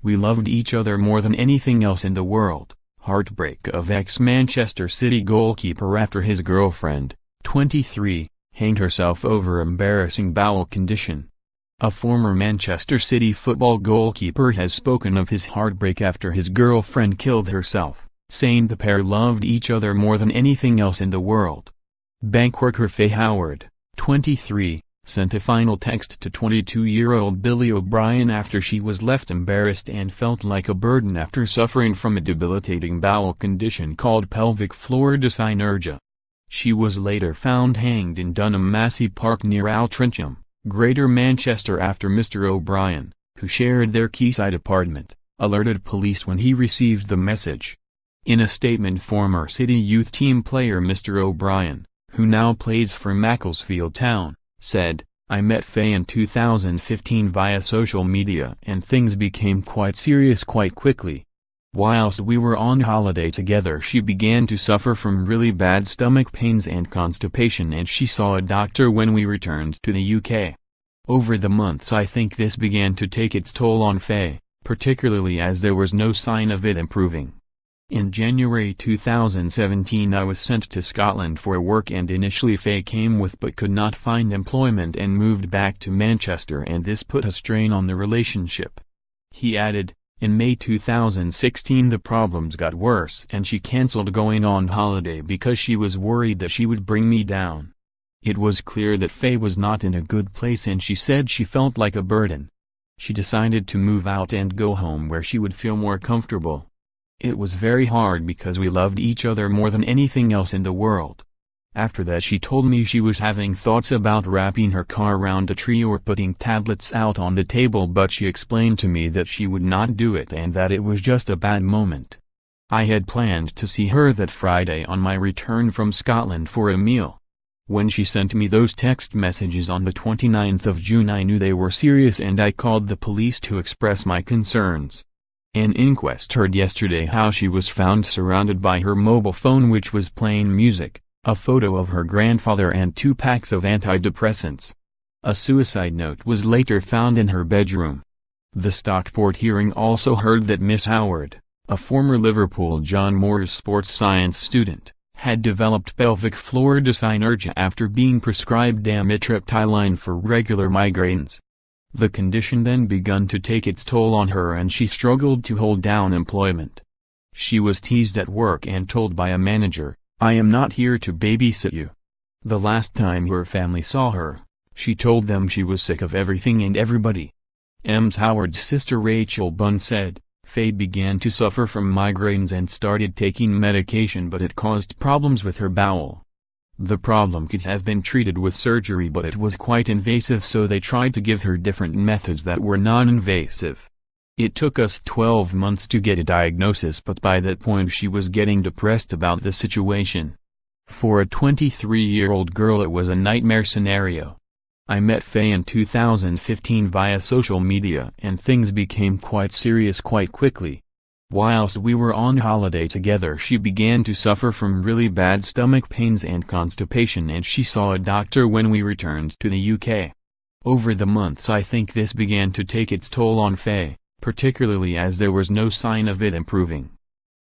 We loved each other more than anything else in the world. Heartbreak of ex-Manchester City goalkeeper after his girlfriend, 23, hanged herself over embarrassing bowel condition. A former Manchester City football goalkeeper has spoken of his heartbreak after his girlfriend killed herself, saying the pair loved each other more than anything else in the world. Bank worker Faye Howard, 23, sent a final text to 22-year-old Billy O'Brien after she was left embarrassed and felt like a burden after suffering from a debilitating bowel condition called pelvic floor dyssynergia. She was later found hanged in Dunham Massey Park near Altrincham, Greater Manchester after Mr. O'Brien, who shared their quayside apartment, alerted police when he received the message. In a statement, former City youth team player Mr. O'Brien, who now plays for Macclesfield Town, said, "I met Faye in 2015 via social media and things became quite serious quite quickly. Whilst we were on holiday together she began to suffer from really bad stomach pains and constipation and she saw a doctor when we returned to the UK. Over the months I think this began to take its toll on Faye, particularly as there was no sign of it improving. In January 2017 I was sent to Scotland for work and initially Faye came with but could not find employment and moved back to Manchester and this put a strain on the relationship." He added, "In May 2016 the problems got worse and she cancelled going on holiday because she was worried that she would bring me down. It was clear that Faye was not in a good place and she said she felt like a burden. She decided to move out and go home where she would feel more comfortable. It was very hard because we loved each other more than anything else in the world. After that she told me she was having thoughts about wrapping her car around a tree or putting tablets out on the table, but she explained to me that she would not do it and that it was just a bad moment. I had planned to see her that Friday on my return from Scotland for a meal. When she sent me those text messages on the 29th of June I knew they were serious and I called the police to express my concerns. An inquest heard yesterday how she was found surrounded by her mobile phone which was playing music, a photo of her grandfather and 2 packs of antidepressants. A suicide note was later found in her bedroom. The Stockport hearing also heard that Miss Howard, a former Liverpool John Moores sports science student, had developed pelvic floor dyssynergia after being prescribed amitriptyline for regular migraines. The condition then begun to take its toll on her and she struggled to hold down employment. She was teased at work and told by a manager, "I am not here to babysit you." The last time her family saw her, she told them she was sick of everything and everybody. Ms. Howard's sister Rachel Bunn said, "Faye began to suffer from migraines and started taking medication but it caused problems with her bowel. The problem could have been treated with surgery but it was quite invasive so they tried to give her different methods that were non-invasive. It took us 12 months to get a diagnosis but by that point she was getting depressed about the situation. For a 23-year-old girl it was a nightmare scenario. I met Faye in 2015 via social media and things became quite serious quite quickly. Whilst we were on holiday together she began to suffer from really bad stomach pains and constipation and she saw a doctor when we returned to the UK. Over the months I think this began to take its toll on Faye, particularly as there was no sign of it improving.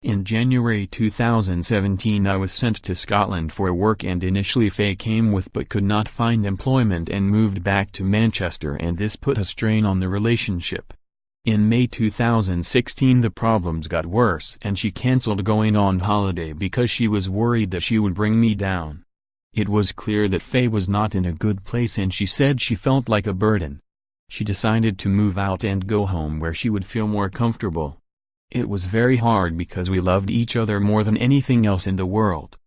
In January 2017 I was sent to Scotland for work and initially Faye came with but could not find employment and moved back to Manchester and this put a strain on the relationship. In May 2016 the problems got worse and she cancelled going on holiday because she was worried that she would bring me down. It was clear that Faye was not in a good place and she said she felt like a burden. She decided to move out and go home where she would feel more comfortable. It was very hard because we loved each other more than anything else in the world.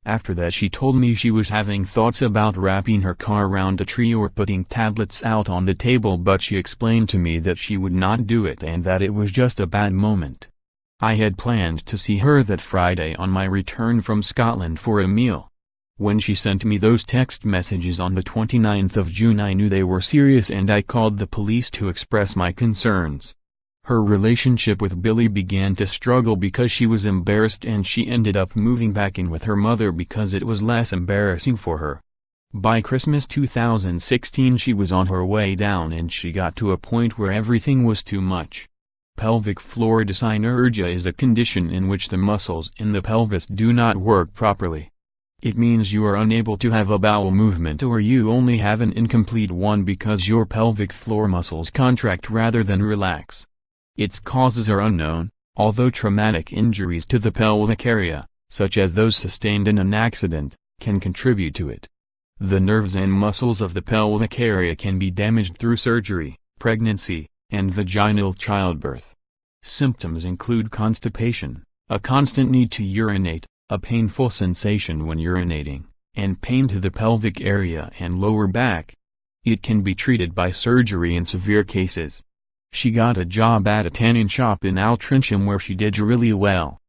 After that she told me she was having thoughts about wrapping her car around a tree or putting tablets out on the table but she explained to me that she would not do it and that it was just a bad moment. I had planned to see her that Friday on my return from Scotland for a meal. When she sent me those text messages on the 29th of June I knew they were serious and I called the police to express my concerns. Her relationship with Billy began to struggle because she was embarrassed and she ended up moving back in with her mother because it was less embarrassing for her. By Christmas 2016 she was on her way down and she got to a point where everything was too much. Pelvic floor dyssynergia is a condition in which the muscles in the pelvis do not work properly. It means you are unable to have a bowel movement, or you only have an incomplete one because your pelvic floor muscles contract rather than relax. Its causes are unknown, although traumatic injuries to the pelvic area, such as those sustained in an accident, can contribute to it. The nerves and muscles of the pelvic area can be damaged through surgery, pregnancy, and vaginal childbirth. Symptoms include constipation, a constant need to urinate, a painful sensation when urinating, and pain to the pelvic area and lower back. It can be treated by surgery in severe cases. She got a job at a tanning shop in Altrincham where she did really well.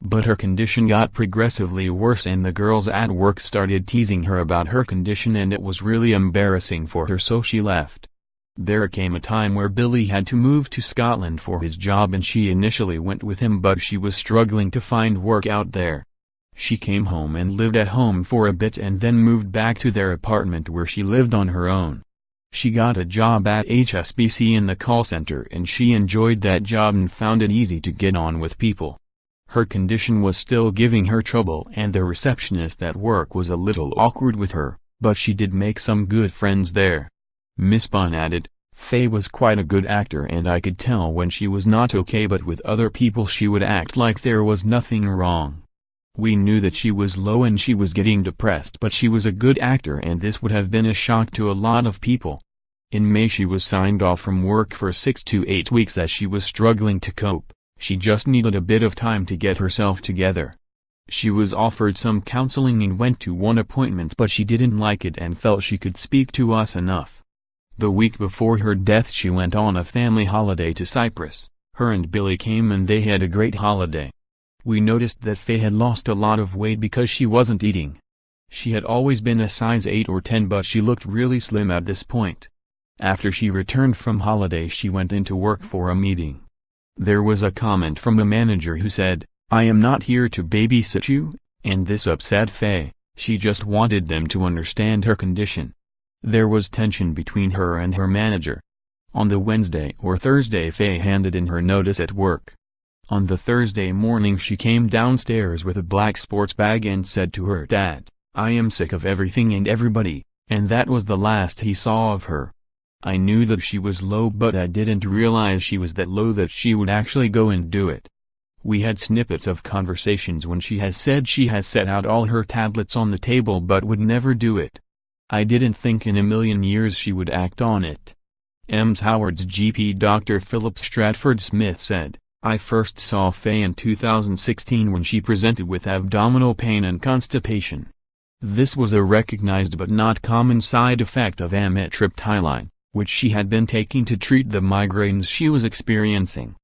But her condition got progressively worse and the girls at work started teasing her about her condition, and it was really embarrassing for her, so she left. There came a time where Billy had to move to Scotland for his job, and she initially went with him, but she was struggling to find work out there. She came home and lived at home for a bit and then moved back to their apartment where she lived on her own. She got a job at HSBC in the call center, and she enjoyed that job and found it easy to get on with people. Her condition was still giving her trouble and the receptionist at work was a little awkward with her, but she did make some good friends there. Miss Bun added, "Faye was quite a good actor and I could tell when she was not okay, but with other people she would act like there was nothing wrong. We knew that she was low and she was getting depressed, but she was a good actor and this would have been a shock to a lot of people." In May she was signed off from work for 6 to 8 weeks as she was struggling to cope. She just needed a bit of time to get herself together. She was offered some counseling and went to one appointment, but she didn't like it and felt she could speak to us enough. The week before her death she went on a family holiday to Cyprus. Her and Billy came and they had a great holiday. We noticed that Faye had lost a lot of weight because she wasn't eating. She had always been a size 8 or 10, but she looked really slim at this point. After she returned from holiday she went into work for a meeting. There was a comment from the manager who said, "I am not here to babysit you," and this upset Faye. She just wanted them to understand her condition. There was tension between her and her manager. On the Wednesday or Thursday Faye handed in her notice at work. On the Thursday morning she came downstairs with a black sports bag and said to her dad, "I am sick of everything and everybody," and that was the last he saw of her. I knew that she was low, but I didn't realize she was that low that she would actually go and do it. We had snippets of conversations when she has said she has set out all her tablets on the table but would never do it. I didn't think in a million years she would act on it. Howard's GP Dr. Philip Stratford Smith said, "I first saw Faye in 2016 when she presented with abdominal pain and constipation. This was a recognized but not common side effect of amitriptyline, which she had been taking to treat the migraines she was experiencing.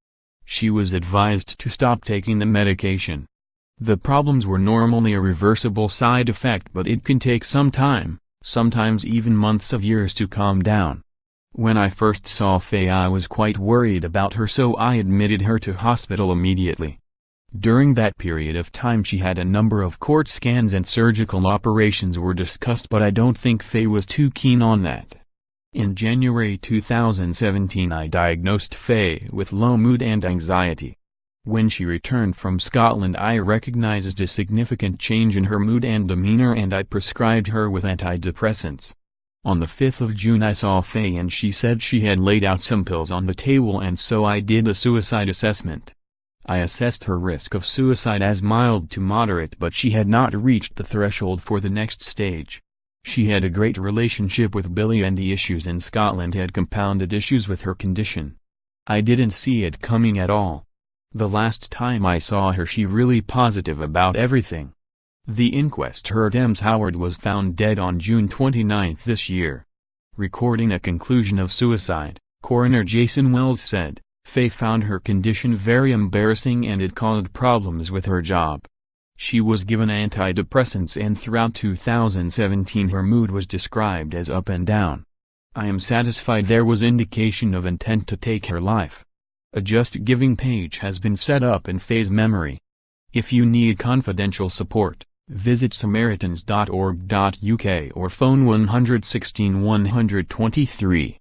She was advised to stop taking the medication. The problems were normally a reversible side effect, but it can take some time, sometimes even months of years, to calm down. When I first saw Faye I was quite worried about her, so I admitted her to hospital immediately. During that period of time she had a number of CT scans and surgical operations were discussed, but I don't think Faye was too keen on that. In January 2017 I diagnosed Faye with low mood and anxiety. When she returned from Scotland I recognized a significant change in her mood and demeanor and I prescribed her with antidepressants. On the 5th of June I saw Faye and she said she had laid out some pills on the table, and so I did a suicide assessment. I assessed her risk of suicide as mild to moderate, but she had not reached the threshold for the next stage. She had a great relationship with Billy and the issues in Scotland had compounded issues with her condition. I didn't see it coming at all. The last time I saw her she really positive about everything. The inquest heard Howard was found dead on June 29 this year. Recording a conclusion of suicide, Coroner Jason Wells said, "Faye found her condition very embarrassing and it caused problems with her job. She was given antidepressants and throughout 2017 her mood was described as up and down. I am satisfied there was indication of intent to take her life. A Just Giving page has been set up in Faye's memory. If you need confidential support, visit samaritans.org.uk or phone 116 123.